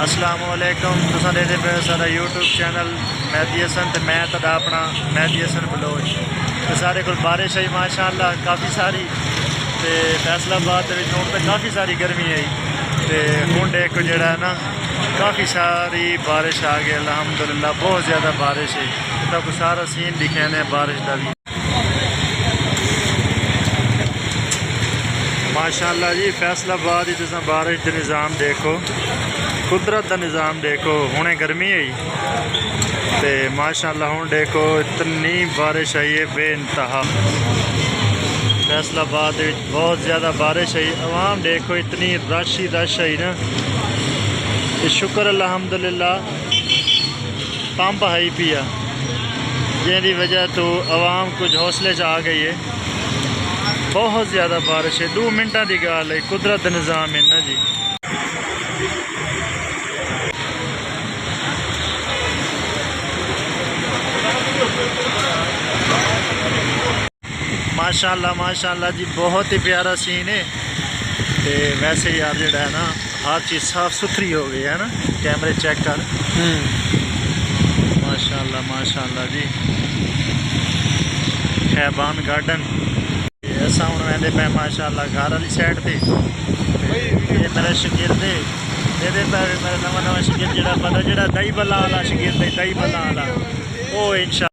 अस्सलामुअलैकुम। तुसां देखदे पे सारा यूट्यूब चैनल मेहदी हसन ते मैं तुहाडा अपना मेहदी हसन बलोच। ते सारे कोल बारिश आई माशाअल्लाह काफ़ी सारी। ते फैसलाबाद दे विच हुण तक काफ़ी सारी गर्मी आई ते हुण देखो जेह्ड़ा है ना काफ़ी सारी बारिश आ गई अल्हम्दुलिल्लाह, बहुत ज़्यादा बारिश है। तब सारा सीन दिखाने बारिश का भी माशाअल्लाह जी। फैसलाबाद ही तुम बारिश का निज़ाम देखो, कुदरत का निज़ाम देखो। हुणे गर्मी आई तो माशाअल्लाह हुण देखो इतनी बारिश आई है बेइंतहा। फैसलाबाद बहुत ज़्यादा बारिश आई, आवाम देखो इतनी रश ही रश आई ना। ये शुक्र अल्हम्दुलिल्लाह पंप हाई पिया जिसकी वजह तो आवाम कुछ हौसले च आ गई है। बहुत ज़्यादा बारिश है, 2 मिनटा की गल है, कुदरत का निज़ाम है ना जी। माशाअल्लाह माशाअल्लाह जी, बहुत ही प्यारा सीन है। तो वैसे यार जो है ना हर चीज़ साफ़ सुथरी हो गई है ना। कैमरे चेक कर। माशाअल्लाह माशाअल्लाह जी। खैबान गार्डन ऐसा हूँ वैसे पे माशाअल्लाह घर वाली साइड पे ये मेरा शकीर ये मेरा नवा नवा शकीर जो पता जो दही बल्ला वाला शकीर दही बल्ला वाला वो इंशा